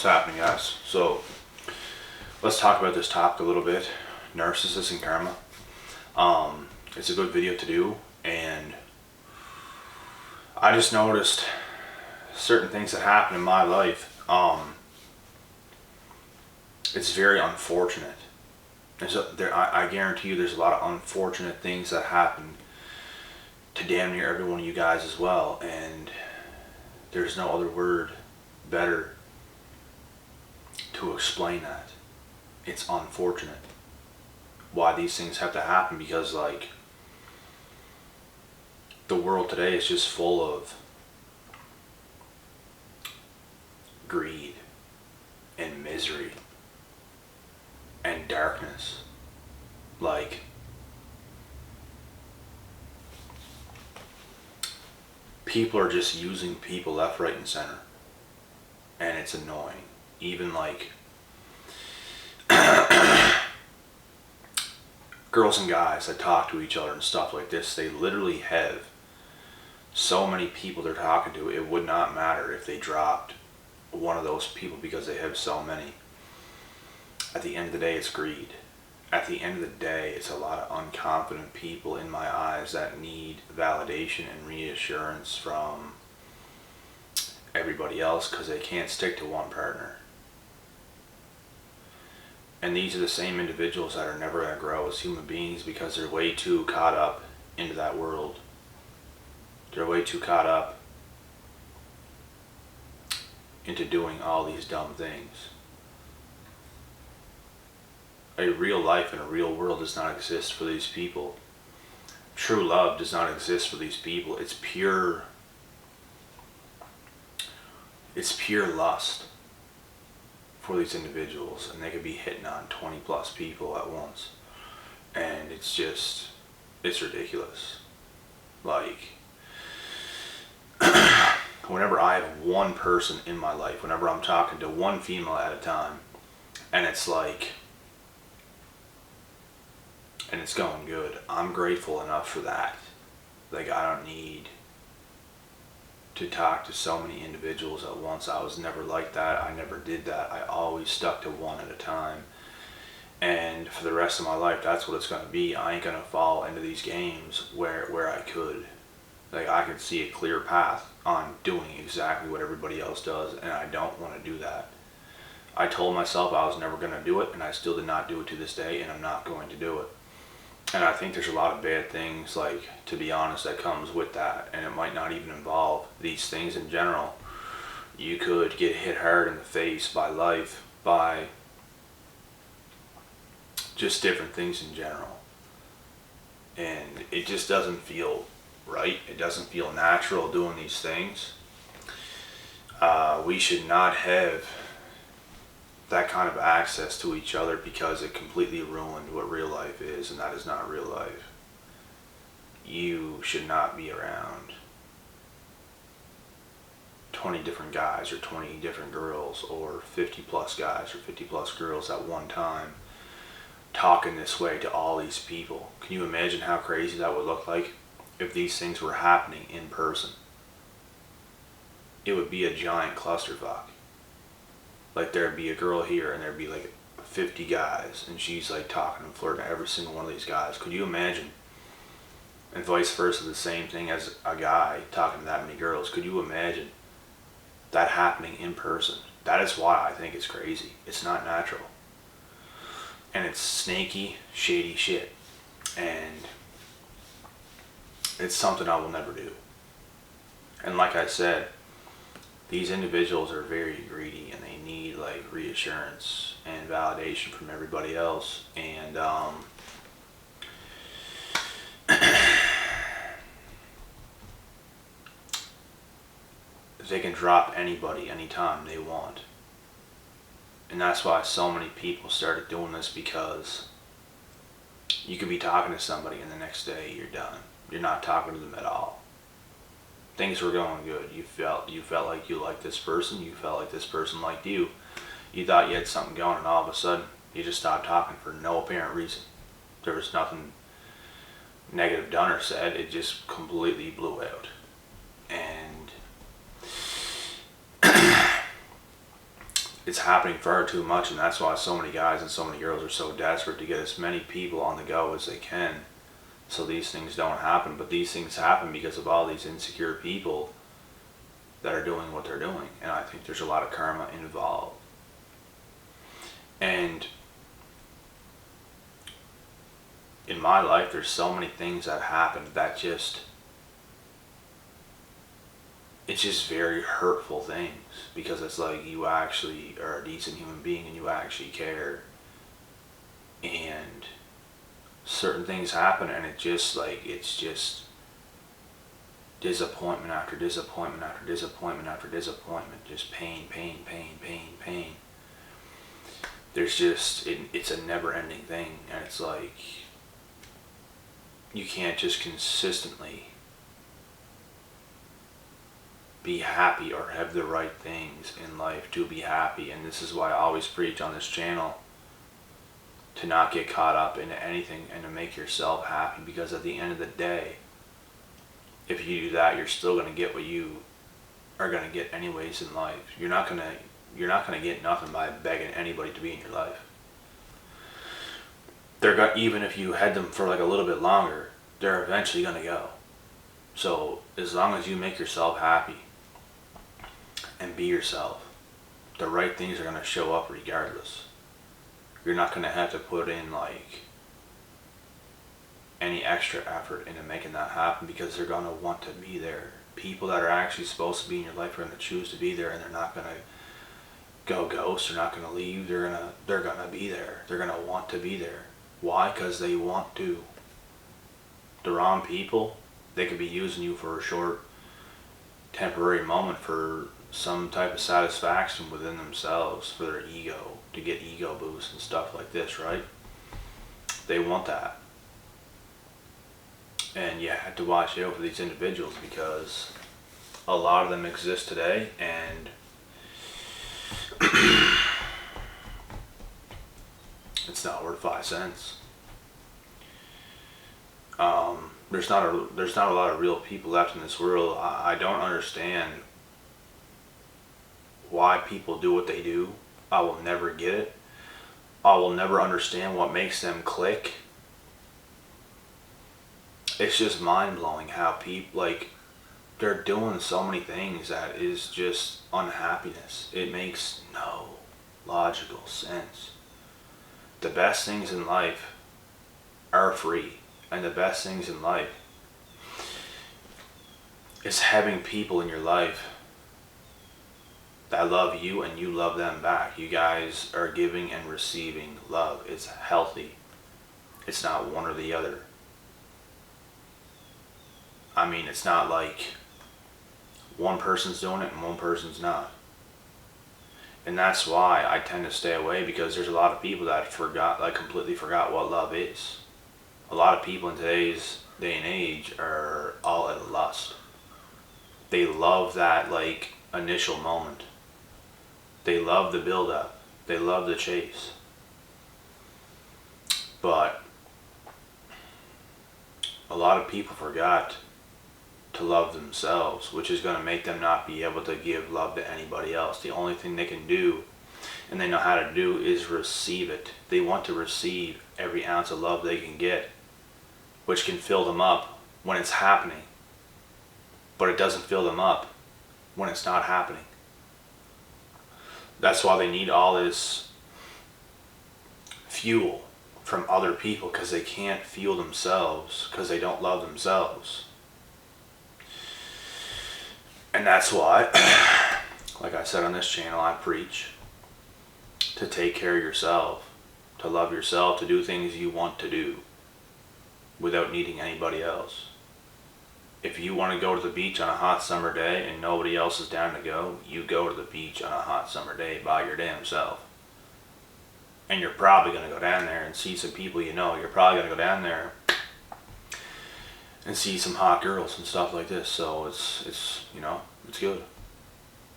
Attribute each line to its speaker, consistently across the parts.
Speaker 1: happening, guys? So let's talk about this topic a little bit. Narcissists and karma. It's a good video to do, and I just noticed certain things that happen in my life. It's very unfortunate. I guarantee you there's a lot of unfortunate things that happen to damn near every one of you guys as well, and there's no other word better to explain that. It's unfortunate why these things have to happen, because like the world today is just full of greed and misery and darkness. Like, people are just using people left, right, and center, and it's annoying. Even like girls and guys that talk to each other and stuff like this, they literally have so many people they're talking to. It would not matter if they dropped one of those people because they have so many. At the end of the day, it's greed. At the end of the day, it's a lot of unconfident people in my eyes that need validation and reassurance from everybody else because they can't stick to one partner. And these are the same individuals that are never going to grow as human beings because they're way too caught up into that world. They're way too caught up into doing all these dumb things. A real life and a real world does not exist for these people. True love does not exist for these people. It's pure lust for these individuals, and they could be hitting on 20 plus people at once, and it's ridiculous. Like, whenever I have one person in my life, whenever I'm talking to one female at a time, and it's like, and it's going good, I'm grateful enough for that. Like, I don't need to talk to so many individuals at once. I was never like that. I never did that. I always stuck to one at a time. And for the rest of my life, that's what it's going to be. I ain't going to fall into these games where I could. Like, I could see a clear path on doing exactly what everybody else does, and I don't want to do that. I told myself I was never going to do it, and I still did not do it to this day, and I'm not going to do it. And I think there's a lot of bad things, like, to be honest, that comes with that. And it might not even involve these things in general. You could get hit hard in the face by life, by just different things in general. And it just doesn't feel right. It doesn't feel natural doing these things. We should not have that kind of access to each other because it completely ruined what real life is, and that is not real life. You should not be around 20 different guys or 20 different girls or 50 plus guys or 50 plus girls at one time talking this way to all these people. Can you imagine how crazy that would look like if these things were happening in person? It would be a giant clusterfuck. Like, there'd be a girl here and there'd be like 50 guys, and she's like talking and flirting to every single one of these guys. Could you imagine? And vice versa, the same thing as a guy talking to that many girls. Could you imagine that happening in person? That is why I think it's crazy. It's not natural. And it's snaky, shady shit. And it's something I will never do. And like I said, these individuals are very greedy, and they need like reassurance and validation from everybody else. And they can drop anybody anytime they want. And that's why so many people started doing this, because you could be talking to somebody and the next day you're done. You're not talking to them at all. Things were going good. You felt like you liked this person. You felt like this person liked you. You thought you had something going, and all of a sudden you just stopped talking for no apparent reason. There was nothing negative done or said. It just completely blew out. And it's happening far too much, and that's why so many guys and so many girls are so desperate to get as many people on the go as they can, so these things don't happen. But these things happen because of all these insecure people that are doing what they're doing, and I think there's a lot of karma involved. And in my life, there's so many things that happened that it's just very hurtful things, because it's like you actually are a decent human being and you actually care, and certain things happen, and it's just disappointment after disappointment after disappointment after disappointment, just pain. There's just, it's a never-ending thing, and it's like you can't just consistently be happy or have the right things in life to be happy. And this is why I always preach on this channel to not get caught up into anything and to make yourself happy, because at the end of the day, if you do that, you're still going to get what you are going to get anyways in life. You're not going to get nothing by begging anybody to be in your life. Even if you had them for like a little bit longer, they're eventually going to go. So as long as you make yourself happy and be yourself, the right things are going to show up regardless. You're not going to have to put in like any extra effort into making that happen, because they're going to want to be there. People that are actually supposed to be in your life are going to choose to be there, and they're not going to go ghost. They're not going to leave. They're going to be there. They're going to want to be there. Why? Because they want to. The wrong people, they could be using you for a short temporary moment for some type of satisfaction within themselves, for their ego, to get ego boosts and stuff like this, right? They want that. And you have to watch out for these individuals, because a lot of them exist today, and it's not worth 5 cents. There's not a lot of real people left in this world. I don't understand why people do what they do. I will never get it. I will never understand what makes them click. It's just mind-blowing how people, like, they're doing so many things that is just unhappiness. It makes no logical sense. The best things in life are free, and the best things in life is having people in your life that love you and you love them back. You guys are giving and receiving love. It's healthy. It's not one or the other. I mean, it's not like one person's doing it and one person's not. And that's why I tend to stay away, because there's a lot of people that completely forgot what love is. A lot of people in today's day and age are all at lust. They love that like initial moment. They love the build up. They love the chase. But a lot of people forgot to love themselves, which is going to make them not be able to give love to anybody else. The only thing they can do, and they know how to do, is receive it. They want to receive every ounce of love they can get, which can fill them up when it's happening, but it doesn't fill them up when it's not happening. That's why they need all this fuel from other people, because they can't fuel themselves, because they don't love themselves. And that's why, like I said on this channel, I preach to take care of yourself, to love yourself, to do things you want to do without needing anybody else. If you want to go to the beach on a hot summer day and nobody else is down to go, you go to the beach on a hot summer day by your damn self. And you're probably going to go down there and see some people you know. You're probably going to go down there and see some hot girls and stuff like this. So it's you know, it's good.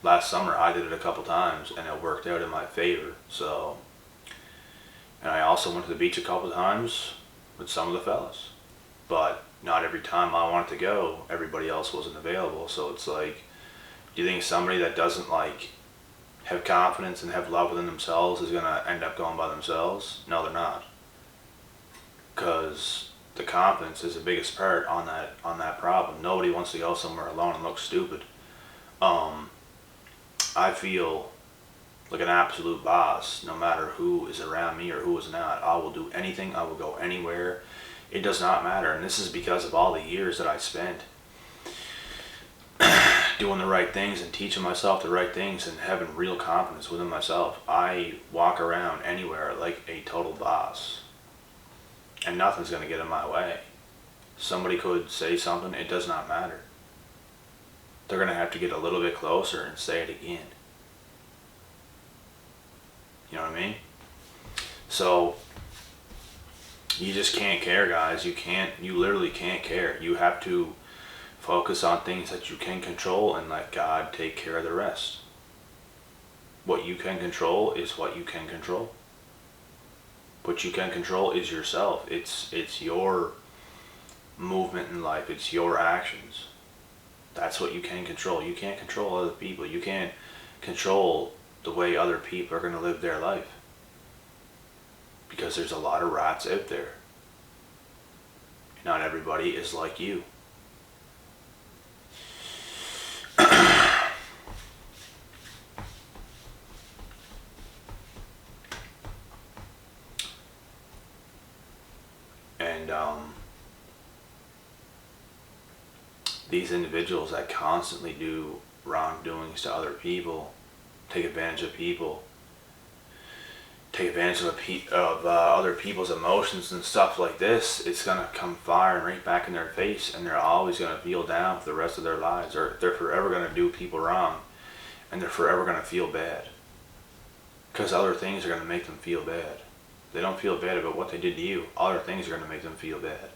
Speaker 1: Last summer I did it a couple times and it worked out in my favor. So, and I also went to the beach a couple times with some of the fellas, but not every time I wanted to go, everybody else wasn't available. So it's like, do you think somebody that doesn't like have confidence and have love within themselves is going to end up going by themselves? No, they're not. Because the confidence is the biggest part on that problem. Nobody wants to go somewhere alone and look stupid. I feel like an absolute boss, no matter who is around me or who is not. I will do anything. I will go anywhere. It does not matter. And this is because of all the years that I spent doing the right things and teaching myself the right things and having real confidence within myself. I walk around anywhere like a total boss. And nothing's going to get in my way. Somebody could say something. It does not matter. They're going to have to get a little bit closer and say it again. You know what I mean? So you just can't care, guys. You literally can't care. You have to focus on things that you can control and let God take care of the rest. What you can control is what you can control. What you can control is yourself. It's your movement in life. It's your actions. That's what you can control. You can't control other people. You can't control the way other people are going to live their life. Because there's a lot of rats out there. Not everybody is like you. And these individuals that constantly do wrongdoings to other people, take advantage of people, take advantage of other people's emotions and stuff like this, it's going to come firing right back in their face, and they're always going to feel down for the rest of their lives, or they're forever going to do people wrong, and they're forever going to feel bad. Because other things are going to make them feel bad. They don't feel bad about what they did to you. Other things are going to make them feel bad.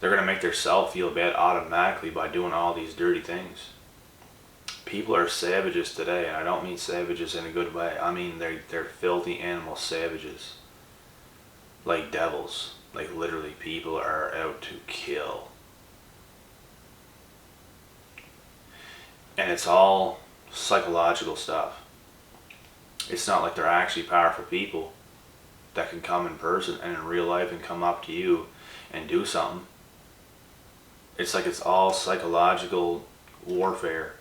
Speaker 1: They're going to make themselves feel bad automatically by doing all these dirty things. People are savages today, and I don't mean savages in a good way. I mean they're filthy animal savages. Like devils. Like literally people are out to kill. And it's all psychological stuff. It's not like they're actually powerful people that can come in person and in real life and come up to you and do something. It's like it's all psychological warfare.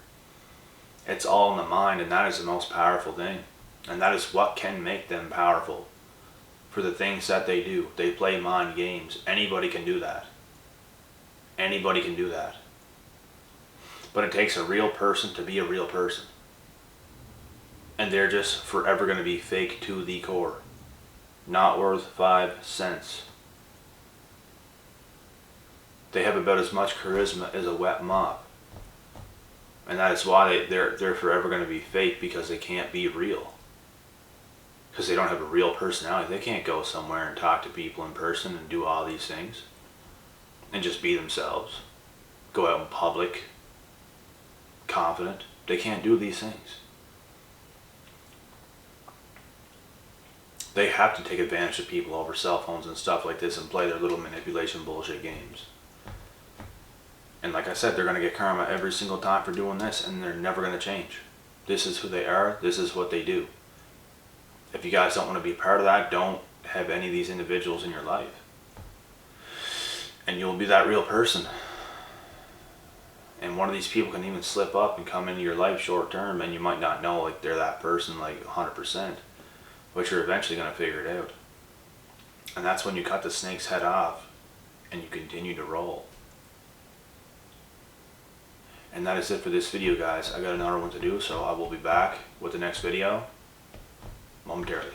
Speaker 1: It's all in the mind, and that is the most powerful thing. And that is what can make them powerful for the things that they do. They play mind games. Anybody can do that. Anybody can do that. But it takes a real person to be a real person. And they're just forever going to be fake to the core. Not worth 5 cents. They have about as much charisma as a wet mop. And that is why they're forever going to be fake, because they can't be real. Because they don't have a real personality. They can't go somewhere and talk to people in person and do all these things. And just be themselves. Go out in public. Confident. They can't do these things. They have to take advantage of people over cell phones and stuff like this and play their little manipulation bullshit games. And like I said, they're going to get karma every single time for doing this, and they're never going to change. This is who they are. This is what they do. If you guys don't want to be part of that, don't have any of these individuals in your life. And you'll be that real person. And one of these people can even slip up and come into your life short term, and you might not know like they're that person like 100%. But you're eventually going to figure it out. And that's when you cut the snake's head off and you continue to roll. And that is it for this video, guys. I got another one to do, so I will be back with the next video momentarily.